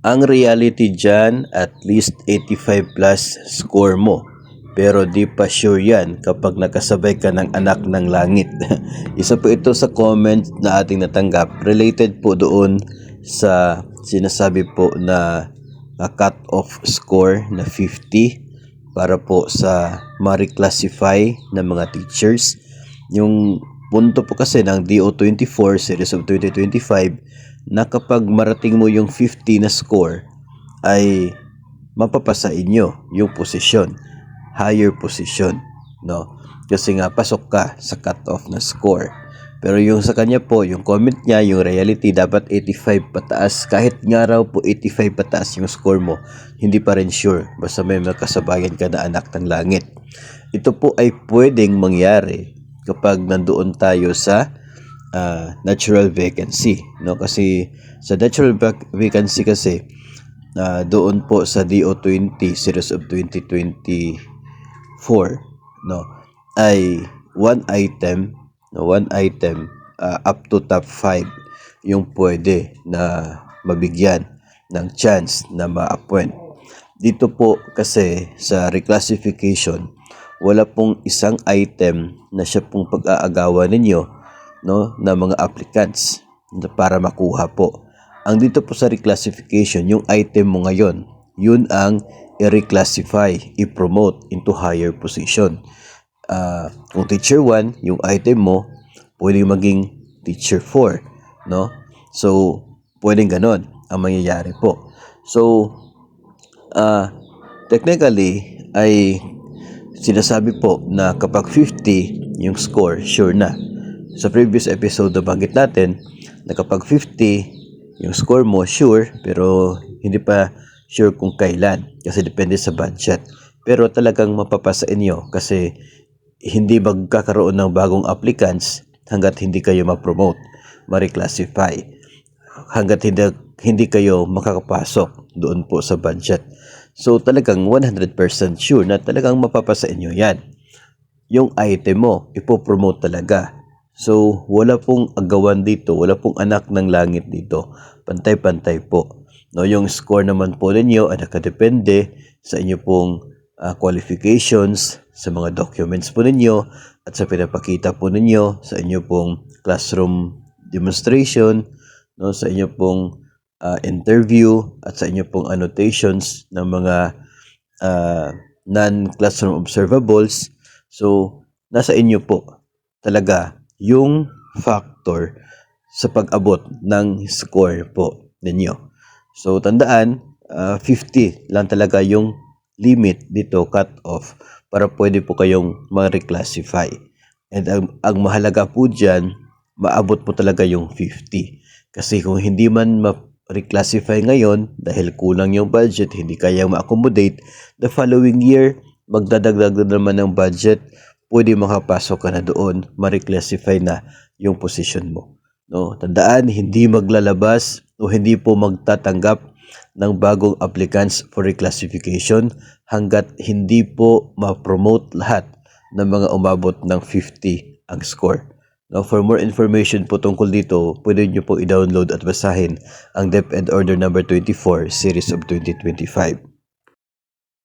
Ang reality dyan, at least 85 plus score mo. Pero di pa sure yan kapag nakasabay ka ng anak ng langit. Isa po ito sa comment na ating natanggap. Related po doon sa sinasabi po na cut-off score na 50 para po sa ma-reclassify ng mga teachers. Yung punto po kasi ng DO24 Series of 2025 na kapag marating mo yung 50 na score ay mapapasa inyo yung posisyon, higher position, no? Kasi nga pasok ka sa cut-off na score. Pero yung sa kanya po, yung comment niya, yung reality dapat 85 pataas. Kahit nga raw po 85 pataas yung score mo, hindi pa rin sure. Basta may makasabayan ka na anak ng langit. Ito po ay pwedeng mangyari kapag nandoon tayo sa natural vacancy, no? Kasi sa natural vacancy kasi doon po sa DO20 Series of 2024, no, ay one item, no, one item up to top 5 yung pwede na mabigyan ng chance na ma-appoint. Dito po kasi sa reclassification, wala pong isang item na siya pong pag-aagawan ninyo, no, na mga applicants para makuha po. Ang dito po sa reclassification, yung item mo ngayon, yun ang i-reclassify, i-promote into higher position. Kung teacher 1, yung item mo, pwedeng maging teacher 4, no? So, pwedeng ganon ang mangyayari po. So, technically, ay sinasabi po na kapag 50 yung score, sure na. Sa previous episode nabanggit natin na kapag 50 yung score mo, sure, pero hindi pa sure kung kailan kasi depende sa budget. Pero talagang mapapasa inyo kasi hindi magkakaroon ng bagong applicants hanggat hindi kayo ma-promote, ma-reclassify, hanggat hindi kayo makakapasok doon po sa budget. So talagang 100% sure na talagang mapapasa inyo yan. Yung item mo, ipopromote talaga. So wala pong agawan dito, wala pong anak ng langit dito. Pantay-pantay po. No, yung score naman po ninyo ay nakadepende sa inyo pong qualifications, sa mga documents po ninyo, at sa pinapakita po ninyo sa inyo pong classroom demonstration, no, sa inyo pong interview, at sa inyo pong annotations ng mga non-classroom observables. So, nasa inyo po talaga yung factor sa pag-abot ng score po ninyo. So, tandaan, 50 lang talaga yung limit dito, cut off, para pwede po kayong ma-reclassify. And ang mahalaga po dyan, maabot po talaga yung 50. Kasi kung hindi man ma-reclassify ngayon, dahil kulang yung budget, hindi kayang ma-accommodate, the following year, magdadagdag na naman ng budget, pwede makapasok ka na doon, ma-reclassify na yung position mo. No? Tandaan, hindi maglalabas o hindi po magtatanggap ng bagong applicants for reclassification hanggat hindi po ma-promote lahat ng mga umabot ng 50 ang score. Now, for more information po tungkol dito, pwede nyo po i-download at basahin ang DepEd Order number 24 Series of 2025.